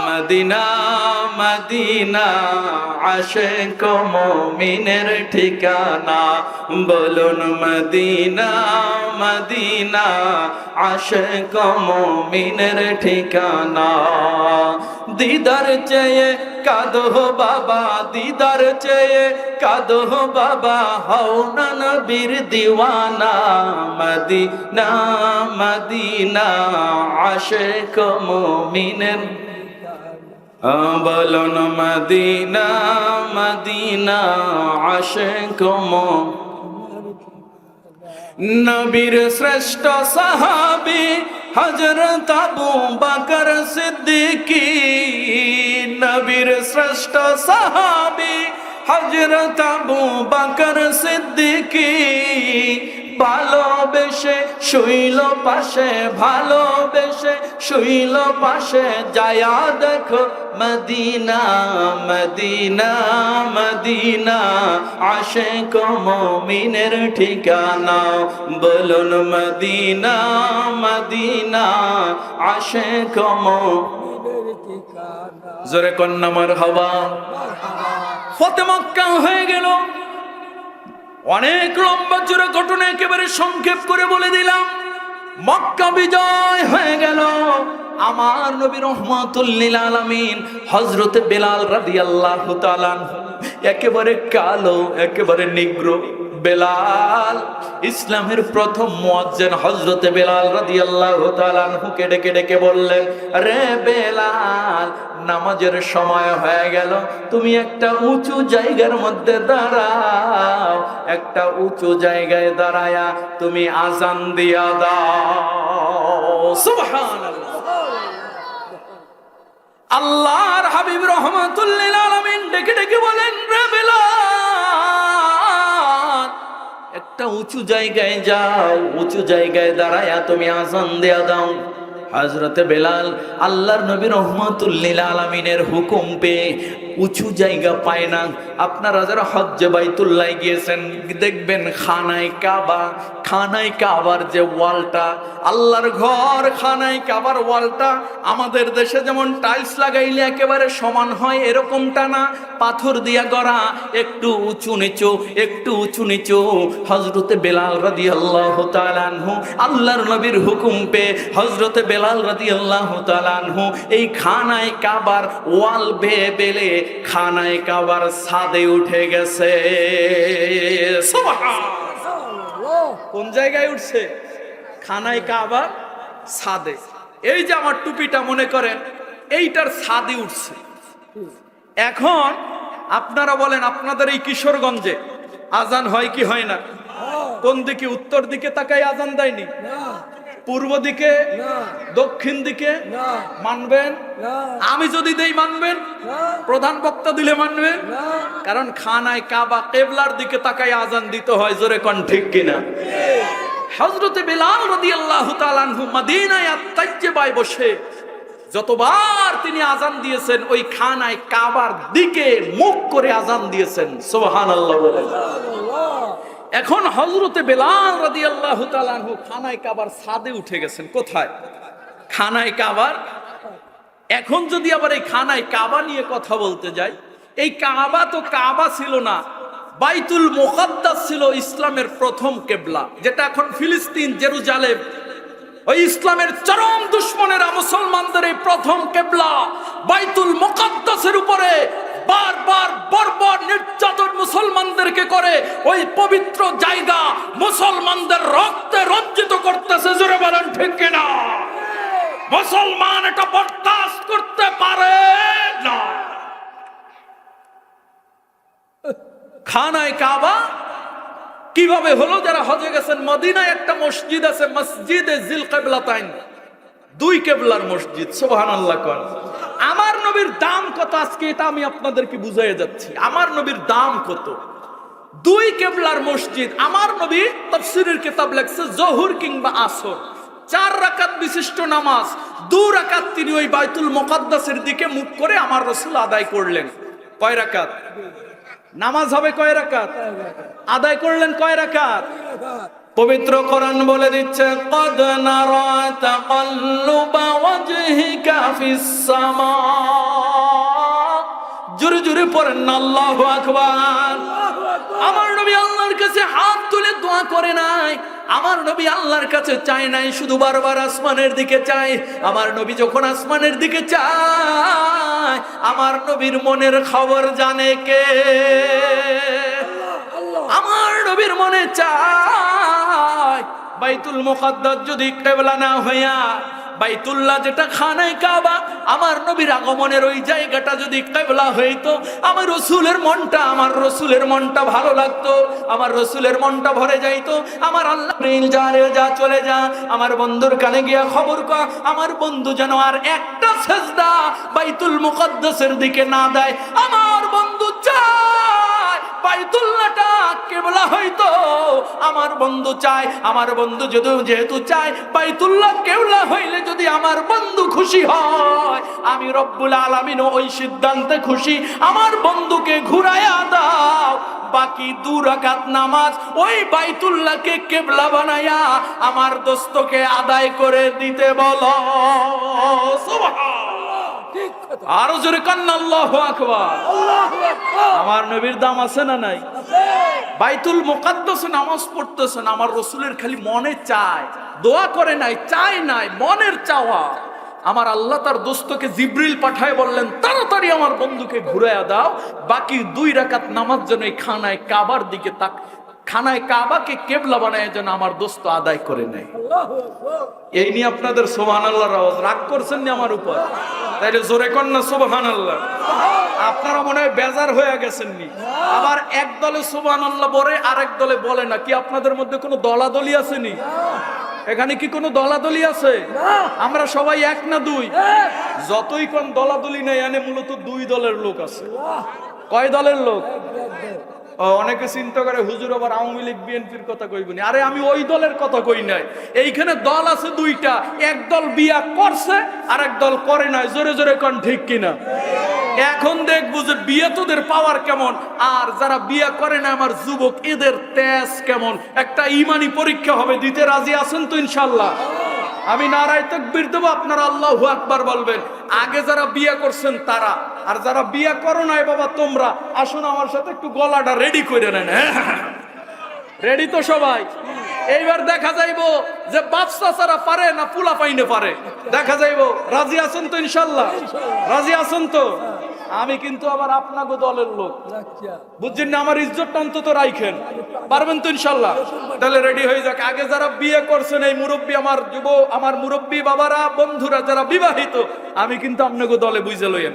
Medina Medina Ashiq মুমিনের ঠিকানা বলুন মদিনা মদিনা আশিক মুমিনের ঠিকানা দিদার চেয়ে কাঁদো বাবা দিদার চেয়ে কাঁদো বাবা হও না নবীর দিওয়ানা মদিনা মদিনা আশিক মুমিনের বলুন মদিনা মদিনা আশিক নবীর শ্রেষ্ঠ সাহাবী হযরত আবু বকর সিদ্দিকী নবীর শ্রেষ্ঠ সাহাবী হযরত আবু বকর সিদ্দিকী ভালোবেসে শুইল পাশে ভালোবেসে শুইল পাশে যায়া দেখো মদিনা মদিনা মদিনা আশিক মুমিনের ঠিকানা বলুন মদিনা মদিনা আশিক মুমিনের ঠিকানা জোরে কন্না মারহাবা ফতে মক্কা হয়ে গেল অনেক লম্বা জোরে ঘটনা একেবারে সংক্ষেপ করে বলে দিলাম মক্কা বিজয় হয়ে গেল আমার নবী রহমাতুল লিল আলামিন হযরত বেলাল রাদিয়াল্লাহু তাআলা একেবারে কালো একেবারে নিগ্র বেলাল ইসলামের প্রথম মুয়াজ্জিন হযরত বেলাল রাদিয়াল্লাহু তাআলা আনহুকে ডেকে ডেকে বললেন রে বেলাল নামাজের সময় হয়ে গেল তুমি একটা উঁচু জায়গার মধ্যে দাঁড়াও একটা উঁচু জায়গায় দাঁড়ায়া তুমি আযান দিয়া দাও সুবহানাল্লাহ আল্লাহর হাবিব রহমাতুল লিল আলামিন ডেকে ডেকে বলেন রে বেলাল একটা উঁচু জায়গায় যাও উঁচু জায়গায় দাঁড়ায়া তুমি আযান দিয়া দাও হযরতে বেলাল আল্লাহর নবী রহমাতুল লিল আলামিনের হুকুম পেয়ে উঁচু জায়গা পায় না আপনারা যারা হজ্জে বাইতুল্লাহ গিয়েছেন দেখবেন খানায় কাবার যে ওয়ালটা আল্লাহর ঘর খানায় কাবার ওয়ালটা আমাদের দেশে যেমন টাইলস লাগাইলে একেবারে সমান হয় এরকমটা না পাথর দিয়া গড়া একটু উঁচু নিচু হযরতে বেলাল রাদিয়াল্লাহু তাআলা আনহু আল্লাহর নবীর হুকুম পেয়ে হযরতে বেলাল রাদিয়াল্লাহু তাআলা আনহু এই খানায় কাবার ওয়াল বেলে খানায় কাবার ছাদে উঠে গেছে সুবহানাল্লাহ কোন জায়গায় উঠছে খানায় কাবার ছাদে এই যে আমার টুপিটা মনে করেন এইটার ছাদে উঠছে এখন আপনারা বলেন আপনাদের এই কিশোরগঞ্জে আজান হয় কি হয় না কোন দিকে উত্তর দিকে তাকাই আজান দেয়নি পূর্ব দিকে দক্ষিণ দিকে মানবেন আমি যদি দেই মানবেন প্রধান বক্তা দিলে মানবেন কারণ খানায় কাবা কিবলার দিকে তাকাই আজান দিতে হয় জোরে কোন ঠিক কিনা হযরতে বেলাল রাদিয়াল্লাহু তাআলা আনহু মদিনায় আত-তাইয়্যিবায় বসে যতবার তিনি আজান দিয়েছেন ওই খানায় কাবার দিকে মুখ করে আজান দিয়েছেন সুবহানাল্লাহ বলেন এখন হযরতে বেলাল রাদিয়াল্লাহু তাআলা আনহু খানায় কাবার ছাদে উঠে গেছেন কোথায় খানায় কাবার এখন যদি আবার এই খানায় কাবা নিয়ে কথা বলতে যাই এই কাবা তো কাবা ছিল না বাইতুল মুকাদ্দাস ছিল ইসলামের প্রথম কিবলা যেটা এখন ফিলিস্তিন জেরুজালেম ওই ইসলামের চরম দুশমনেরা মুসলমানদের এই প্রথম কিবলা বাইতুল মুকাদ্দাসের উপরে বারবার বর্বর নির্যাতন মুসলমানদেরকে করে ওই পবিত্র জায়গা মুসলমানদের রক্তে রঞ্জিত করতেছে জোরে বলেন ঠিক কিনা মুসলমান এটা বরদাস্ত করতে পারে না খানায় কাবা কিভাবে হলো যারা হজে গেছেন মদিনায় একটা মসজিদ আছে মসজিদে জিল কিবলাতাইন দুই কিবলার মসজিদ সুবহানাল্লাহ কোন আমার নবীর দাম কত আজকে এটা আমি আপনাদেরকে বুঝাইয়া যাচ্ছি আমার নবীর দাম কত দুই কিবলার মসজিদ আমার নবী তাফসীরের কিতাব লেখছে জোহর কিংবা আসর 4 রাকাত বিশিষ্ট নামাজ 2 রাকাত তিনি ওই বাইতুল মুকাদ্দাসের দিকে মুখ করে আমার রাসূল আদায় করলেন কয় রাকাত নামাজ হবে কয় রাকাত আদায় করলেন কয় রাকাত পবিত্র কোরআন বলে দিচ্ছে কদ নারা তাকাল্লুবা ওয়াজহিকা ফিস সামা জোরে জোরে পড়েন না আল্লাহু আকবার। আমার নবী আল্লাহর কাছে হাত তুলে দোয়া করে নাই, আমার নবী আল্লাহর কাছে চায় নাই, শুধু বারবার আসমানের দিকে চায়। আমার নবী যখন আসমানের দিকে চায়, আমার নবীর মনের খবর জানে কে? আমার নবীর মনে চায় বাইতুল মুকাদ্দাস যদি কিবলা না হইয়া বাইতুল্লাহ যেটা খানায় কাবা, আমার নবীর আগমনের ওই জায়গাটা যদি কিবলা হইতো, আমার রসুলের মনটা ভালো লাগতো, আমার রসুলের মনটা ভরে যাইতো। আমার আল্লাহ যা রে যা চলে যা, আমার বন্ধুর কানে গিয়া খবর কা, আমার বন্ধু যেন আর একটা সেজদা বাইতুল মুকাদ্দাসের দিকে না দেয়। আমার বন্ধু চায় বাইতুল্লাহটা কিবলা হইতো, আমার বন্ধু চায়, আমার বন্ধু যেহেতু চায় বাইতুল্লাহ কিবলা হইলে যদি আমার বন্ধু খুশি হয়, আমি রব্বুল আলামিন ওই সিদ্ধান্তে খুশি, আমার বন্ধুকে ঘুরাইয়া দাও। বাকি 2 রাকাত নামাজ ওই বাইতুল্লাহকে কিবলা বানায়া আমার দোস্তকে আদায় করে দিতে বলো। সুবহানাল্লাহ, ঠিক কথা। আরো জোরে কান্না আল্লাহু আকবার। আল্লাহু আকবার। আমার নবীর দাম আছে না নাই? আছে। বাইতুল মুকাদ্দাসে নামাজ পড়তেছেন, আমার রাসূলের খালি মনে চায়, দোয়া করে নাই, চায় নাই, মনের চাওয়া। আমার আল্লাহ তার দোস্তকে জিবরিল পাঠায় বললেন, তাড়াতাড়ি আমার বন্ধুকে ঘুরাইয়া দাও, বাকি 2 রাকাত নামাজ যেন এই খানায় কাবার দিকে খানায় কাবাকে কিবলা বানায় যেন আমার দোস্ত আদায় করে নেয়। এই নিয়ে আপনাদের সুবহানাল্লাহর আওয়াজ রাগ করছেন না আমার উপর? তাইলে জোরে কর না সুবহানাল্লাহ। আপনারা মনে হয় বেজার হয়ে গেছেন নি? আবার এক দলে সুবহানাল্লাহ বলে, আরেক দলে বলে না। কি আপনাদের মধ্যে কোনো দলাদলি আছে নি? এখানে কি কোনো দলাদলি আছে? আমরা সবাই এক না 2? যতই কোন দলাদলি নেই, এনে মূলত 2 দলের লোক আছে। কয় দলের লোক? অনেকে চিন্তা করে হুজুর আবার আওয়ামী লীগ বিএনপির কথা কইবনি। আরে আমি ওই দলের কথা কই নাই। এইখানে দল আছে 2টা, এক দল বিয়া করছে আর এক দল করে নাই। জোরে জোরে কোন ঠিক কিনা? এখন দেখবো যে বিয়ে তোদের পাওয়ার কেমন, আর যারা বিয়ে করে না আমার যুবক, এদের তেজ কেমন। একটা ইমানি পরীক্ষা হবে, দিতে রাজি আছেন তো ইনশাল্লাহ? আমি নারায়ে তাকবীর দেব, আপনারা আল্লাহু আকবার বলবেন। আগে যারা বিয়ে করছেন তারা, আর যারা বিয়ে করো নাই বাবা তোমরা, আসুন আমার সাথে একটু গলাটা রেডি করে নেন। রেডি তো সবাই? এইবার দেখা যাইবো যে বাচ্চা ছাড়া পারে না পুলা পাইনে পারে, দেখা যাইবো। রাজি আছেন তো ইনশাল্লাহ? রাজি আছেন তো? আমি কিন্তু আবার আপনাকে দলের লোক, বুঝছেন না? আমার ইজ্জতটা অন্তত রাইখেন, পারবেন তো ইনশাল্লাহ? তাহলে রেডি হয়ে যাক। আগে যারা বিয়ে করছেন, এই মুরব্বী, আমার মুরব্বী বাবারা, বন্ধুরা যারা বিবাহিত, আমি কিন্তু আপনাকে দলে বুঝে লইয়েন।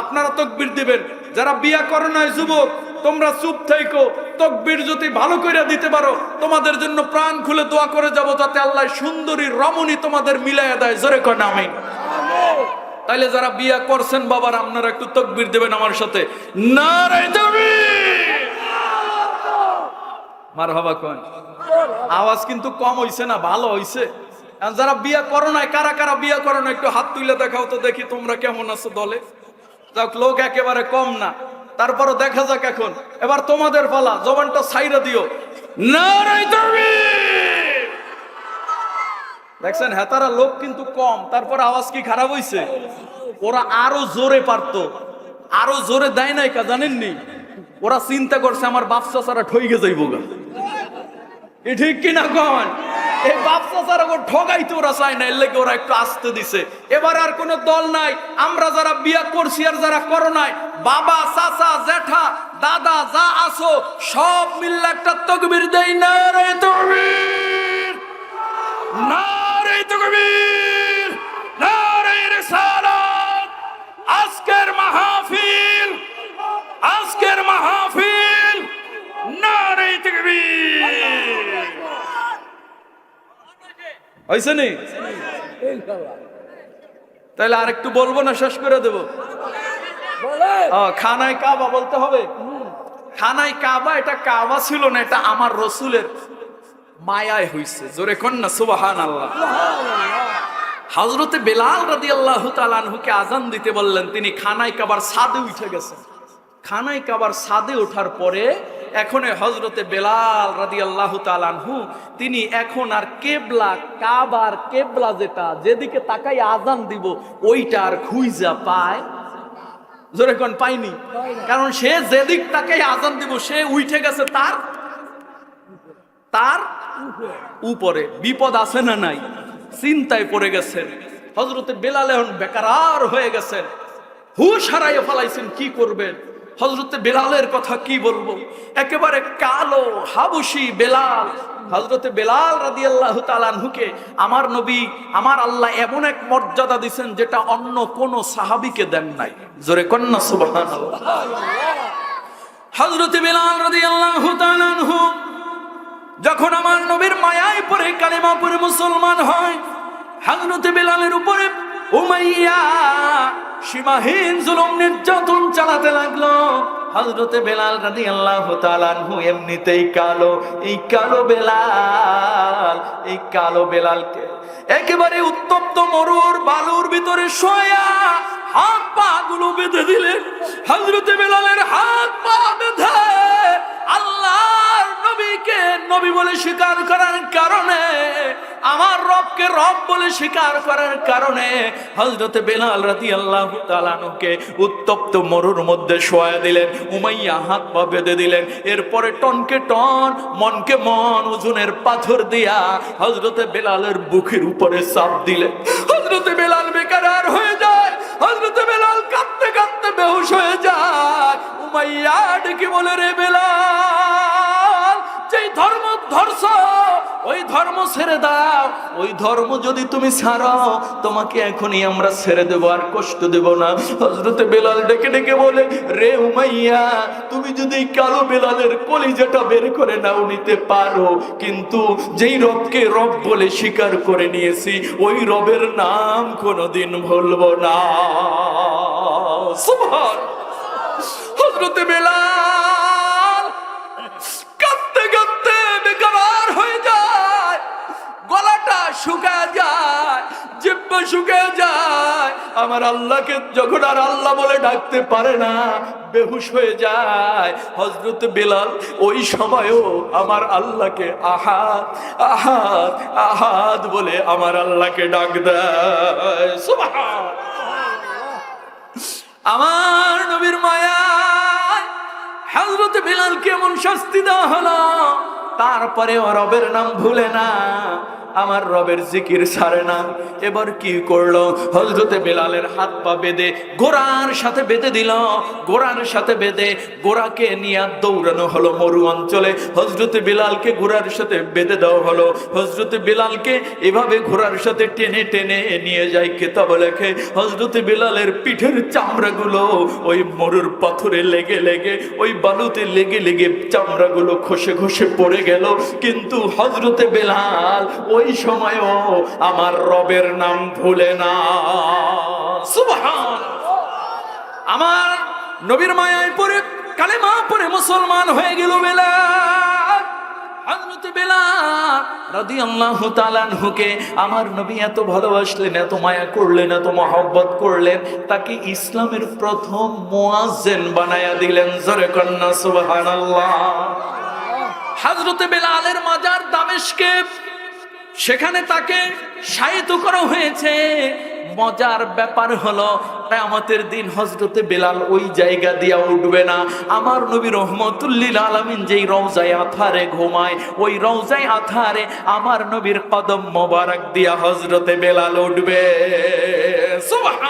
আপনারা তাকবীর দিবেন। যারা বিয়ে করে নাই যুবক, তোমরা চুপ থাইকো। তাকবীর যদি ভালো করে দিতে পারো, তোমাদের জন্য প্রাণ খুলে দোয়া করে যাব, যাতে আল্লাহ সুন্দরী রমণী তোমাদের মিলাইয়া দেয়। জোরে কর আমিন। তাইলে যারা বিয়া করছেন বাবার, আপনারা একটু তাকবীর দেবেন আমার সাথে। নারায়ে তাকবীর, মারহাবা কোন। আওয়াজ কিন্তু কম হইছে না, ভালো হইছে। যারা বিয়া করো নাই, কারা কারা বিয়া করো না, একটু হাত তুলে দেখাও তো দেখি তোমরা কেমন আছো দলে। যাক, লোক একেবারে কম না, তারপরও দেখা যাক। এখন এবার তোমাদের পালা, জবানটা ছাইরা দিও। নারায়ে তাকবীর। দেখছেন হেতারা লোক কিন্তু কম, তারপর আওয়াজ কি খারাপ হইছে? ওরা আরো জোরে পারতো, আরো জোরে দেয় নাই কা জানেননি? ওরা চিন্তা করছে আমার বাপসা সারা ঠইগে যাইব গা। এ ঠিক কিনা কন? এই বাপসা সারা ঠগাইতে ওরা চায় না, এর লেগে ওরা একটু আস্তে দিছে। এবার আর কোনো দল নাই। আমরা যারা বিয়া করছি আর যারা করো নাই, বাবা, চাচা, জেঠা, দাদা যা আছো, সব মিল্লা একটা তাকবীর দেই। নারায়ে তাকবীর, নারায়ে তাকবীর, নারায়ে রিসালাত। আজকের মাহফিল, আজকের মাহফিল, নারায়ে তাকবীর। হইছে নি? তাহলে আরেকটু বলবো না শেষ করে দেব? খানায় কাবা বলতে হবে। খানায় কাবা, এটা কাবা ছিল না, এটা আমার রসুলের মায়ায় হইছে। জোরে কোন না সুবহানাল্লাহ। হযরতে বেলাল রাদিয়াল্লাহু তাআলা আনহুকে আযান দিতে বললেন, তিনি খানায় কাবার ছাদে উঠে গেছেন। খানায় কাবার ছাদে ওঠার পরে এখন হযরতে বেলাল রাদিয়াল্লাহু তাআলা আনহু, তিনি এখন আর কেবলা, কাবার কেবলা যেটা, যেদিকে তাকাই আযান দিব, ওইটা আর খুঁজা পায় জোরে কোন পাইনি, কারণ সে যেদিক তাকে আজান দিব সে উঠে গেছে তার তার উপরে। বিপদ আছে না নাই? চিন্তায় পড়ে গেছেন। হযরতে বেলাল এখন বেকারার হয়ে গেছেন, হুশ হারাইয়া ফেলাইছেন, কি করবেন? হযরতে বেলালের কথা কি বলবো, একেবারে কালো হাবশী বেলাল। হযরতে বেলাল রাদিয়াল্লাহু তাআলা আনহুকে আমার নবী, আমার আল্লাহ এমন এক মর্যাদা দিবেন যেটা অন্য কোন সাহাবীকে দেন নাই। জোরে কন্না সুবহানাল্লাহ। হযরতে বেলাল রাদিয়াল্লাহু তাআলা আনহু যখন আমার নবীর মায়ায় পড়ে কালেমা পড়ে মুসলমান হয়, হযরতে বেলালের উপরে উমাইয়া সীমাহীন জুলুম নির্যাতন চালাতে লাগলো। হযরতে বেলাল রাদিয়াল্লাহু তাআলা আনহু এমনিতেই কালো, এই কালো বেলাল, এই কালো বেলালকে একেবারে উত্তপ্ত মরুর বালুর ভিতরে শোয়া হাত পা গুলো বেঁধে দিলেন। হযরতে বেলালের হাত পা বেঁধে আল্লাহর নবীকে নবী বলে স্বীকার করার কারণে, আমার রবকে রব বলে স্বীকার করার কারণে হযরতে বেলাল রাদিয়াল্লাহু তাআলা আনহুকে উত্তপ্ত মরুর মধ্যে শোয়া দিলেন। উমাইয়া হাত পা বেঁধে দিলেন। এরপরে টনকে টন মনকে মন ওজনের পাথর দিয়া হযরতে বেলালের বুকের উপরে চাপ দিলেন। হযরতে বেলাল বেকারার হয়ে যায়, হযরতে বেলাল কাঁদতে কাঁদতে বেহুশ হয়ে যায়। উমাইয়া ডেকে বলে, রে বেলাল, যেই ধর্ম ধর্ষ ওই ধর্ম ছেড়ে দাও। ওই ধর্ম যদি তুমি ছাড়ো তোমাকে এখনই আমরা ছেড়ে দেব, আর কষ্ট দেব না। হযরতে বেলাল ডেকে ডেকে বলে, রে উমাইয়া, তুমি যদি কালো বেলালের কলিজাটা বের করে নাও নিতে পারো, কিন্তু যেই রবকে রব বলে স্বীকার করে নিয়েছি ওই রবের নাম কোনোদিন ভুলবো না। সুবহান। হযরতে বেলাল কাঁদতে কাঁদতে বেকার হয়ে যায়, গলাটা শুকায় যায়, জিহ্বা শুকায় যায়। আমার আল্লাহকে যখন আর আল্লাহ বলে ডাকতে পারে না, বেহুশ হয়ে যায়। হযরত বেলাল ওই সময়ও আমার আল্লাহকে আহাদ আহাদ আহাদ বলে আমার আল্লাহকে ডাক দেয়। সুবহান। আমার নবীর মায়ায় হযরত বেলাল কেমন শাস্তি দেওয়া হলো, তারপরে ও রবের নাম ভুলে না, আমার রবের জিকির ছাড়ে না। এবার কি করলো, হযরতে বেলালের হাত পা বেঁধে ঘোড়ার সাথে বেঁধে দিল। ঘোড়ার সাথে বেঁধে ঘোড়াকে নিয়ে দৌড়ানো হলো মরু অঞ্চলে। হযরতে বেলালকে ঘোড়ার সাথে বেঁধে দেওয়া হলো। হযরতে বেলালকে এভাবে ঘোড়ার সাথে টেনে টেনে নিয়ে যায়। কিতাব লেখে হযরতে বেলালের পিঠের চামড়াগুলো ওই মরুর পাথরে লেগে লেগে, ওই বালুতে লেগে লেগে চামড়াগুলো খসে খসে পড়ে গেল। কিন্তু হযরতে বেলাল ওই সময়ও আমার রবের নাম ভুলে না। সুবহান। আমার নবীর মায়ায় পড়ে কালেমা পড়ে মুসলমান হয়ে গেল বেলাল। হযরত বেলাল রাদিয়াল্লাহু তাআলা আনহুকে আমার নবী এত ভালোবাসলেন, এত মায়া করলেন, এত মহব্বত করলেন, তাকে ইসলামের প্রথম মুয়াজ্জিন বানায়া দিলেন। জোরে কন্না সুবহানাল্লাহ। হযরত বেলালের মাজার দামেস্কে, সেখানে তাকে শায়িত করা হয়েছে। মজার ব্যাপার হলো কিয়ামতের দিন হযরতে বেলাল ওই জায়গা দিয়া উঠবে না। আমার নবী রহমতুল লিল আলামিন যেই রওজায়ে আথারে ঘুমায়, ওই রওজায়ে আথারে আমার নবীর কদম মোবারক দিয়া হযরতে বেলাল উঠবে। সুবহান।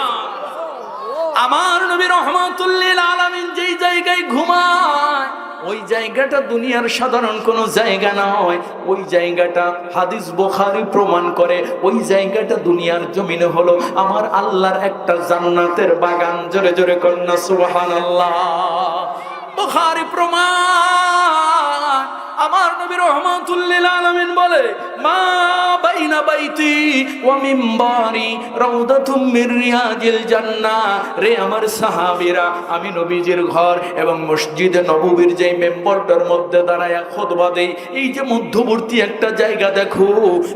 আমার নবী রহমতুল লিল আলামিন যেই জায়গায় ঘুমায়, ওই জায়গাটা দুনিয়ার সাধারণ কোনো জায়গা নয়। ওই জায়গাটা হাদিস বুখারী প্রমাণ করে, ওই জায়গাটা দুনিয়ার জমিনে হলো আমার আল্লাহর একটা জান্নাতের বাগান। জোরে জোরে কন্না সুবহানাল্লাহ। বুখারী প্রমাণ। আমার নবী রহমাতুল লিল আলামিন বলে, মা বাইনা বাইতি ওয়া মিম্বারি রাউদাতুম মির রিয়াজিল জান্নাহ। রে আমার সাহাবীরা, আমি নবীজির ঘর এবং মসজিদে নববীর যে মেম্বরটার মধ্যে দাঁড়ায়া খুতবা দেই, এই যে মধ্যবর্তী একটা জায়গা দেখো,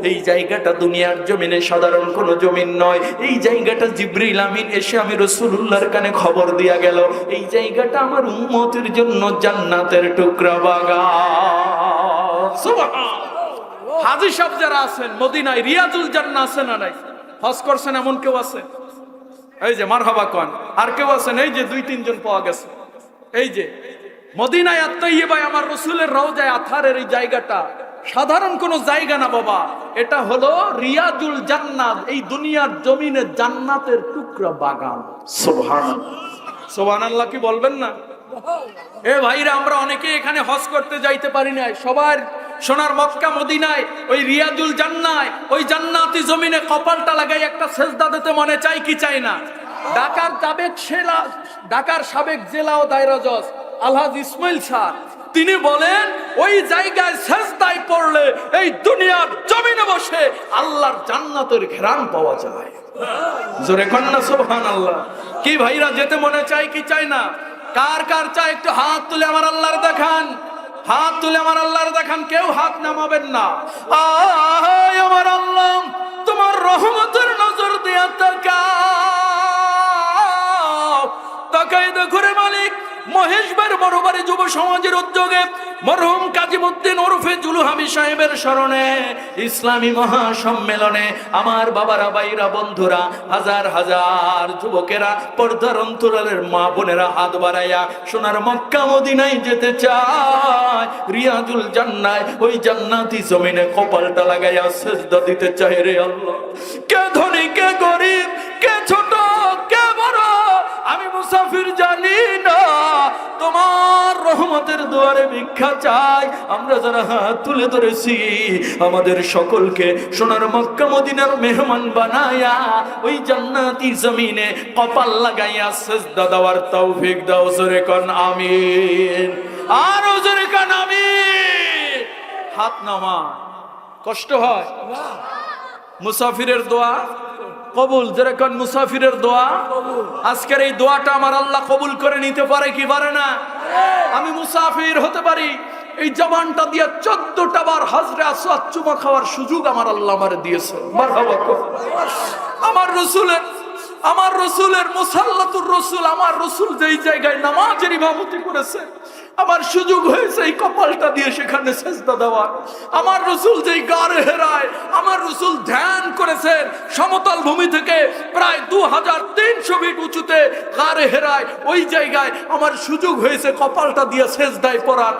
এই জায়গাটা দুনিয়ার জমিনে সাধারণ কোনো জমিন নয়। এই জায়গাটা জিবরিল আমিন এসে আমি রাসূলুল্লাহর কানে খবর দিয়া গেল, এই জায়গাটা আমার উম্মতের জন্য জান্নাতের টুকরা বাগান। সুবহান। হাজী সাহেব যারা আছেন মদিনায় রিয়াজুল জান্নাহ আছে না নাই? হজ করছেন এমন কেউ আছে? এই যে মারহাবা কোন, আর কেউ আছেন? এই যে 2-3 জন পাওয়া গেছে। এই যে মদিনায় আত-তাইয়্যিবায় আমার রাসূলের রওজায় আথারের এই জায়গাটা সাধারণ কোন জায়গা না বাবা, এটা হলো রিয়াজুল জান্নাত, এই দুনিয়ার জমিনে জান্নাতের টুকরা বাগান। সুবহানাল্লাহ, সুবহানাল্লাহ কি বলবেন না? এ ভাইরা, আমরা অনেকে এখানে হজ করতে যাইতে পারি নাই, সবার সোনার মক্কা মদিনায় ওই রিয়াজুল জান্নায় ওই জান্নাতি জমিনে কপালটা লাগাই একটা সেজদা দিতে মনে চাই কি চাই না? ঢাকার সাবেক জেলা ও দায়রা জজ আলহাজ ইসমাইল শাহ তিনি বলেন, ওই জায়গায় সেজদায় পড়লে এই দুনিয়ার জমিনে বসে আল্লাহর জান্নাতের ঘ্রাণ পাওয়া যায়। জোরে কন্না সুবহানাল্লাহ। কি ভাইরা, যেতে মনে চাই কি চাই না? কার কার চাই একটু হাত তুলে আমার আল্লাহর দেখান, হাত তুলে আমার আল্লাহর দেখান, কেউ হাত নামাবেন না। আয় আমার আল্লাহ, তোমার রহমতের নজর দিয়া তাকাও, তাকাই দেখো রে মালিক, মহেশবার বড়বাড়ি যুব সমাজের উদ্যোগে মরহুম কাজীমুদ্দিন ওরফে জুলুহাবি সাহেবের স্মরণে ইসলামী মহাসম্মেলনে আমার বাবারা, ভাইরা, বন্ধুরা, হাজার হাজার যুবকেরা, পর্দার অন্তরালের মা বোনেরা হাত বাড়াইয়া সোনার মক্কা মদিনায় যেতে চায়, রিয়াজুল জান্নায় ওই জান্নাতি জমিনে কপালটা লাগাইয়া সেজদা দিতে চায়। রে আল্লাহ, কে ধনী কে গরিব, কে ছোট কে বড়, আমি মুসাফির জানি না, তোমার রহমতের দুয়ারে ভিক্ষা চাই। আমরা যারা হাত তুলে ধরেছি আমাদের সকলকে সোনার মক্কা মদিনার মেহমান বানায়া ওই জান্নাতি জমিনে কপাল লাগাইয়া সেজদা দেওয়ার তৌফিক দাও। জোরে কোন আমিন, আর জোরে কোন আমিন। হাত নামা, কষ্ট হয়? মুসাফিরের দোয়া কবুল। যেরকম মুসাফিরের দোয়া, আজকের এই দোয়াটা আমার আল্লাহ কবুল করে নিতে পারে কি পারে না? আমি মুসাফির হতে পারি, এই জবানটা দিয়ে 14টা বার হাজরে আসওয়াদ চুমা খাওয়ার সুযোগ আমার আল্লাহ আমারে দিয়েছে। মারহাবা। আমার রসুলের মুসাল্লাতুর রসুল, আমার রসুল যেই জায়গায় নামাজের ইমামতি করেছে, আমার সুযোগ হয়েছে এই কপালটা দিয়ে সেখানে সেজদা দেওয়ার। আমার রসুল যেই গারে হেরায় আমার রসুল ধ্যান করেছেন, সমতল ভূমি থেকে প্রায় 2300 ফিট উঁচুতে গারে হেরায়, ওই জায়গায় আমার সুযোগ হয়েছে কপালটা দিয়ে সেজদায় পড়ার।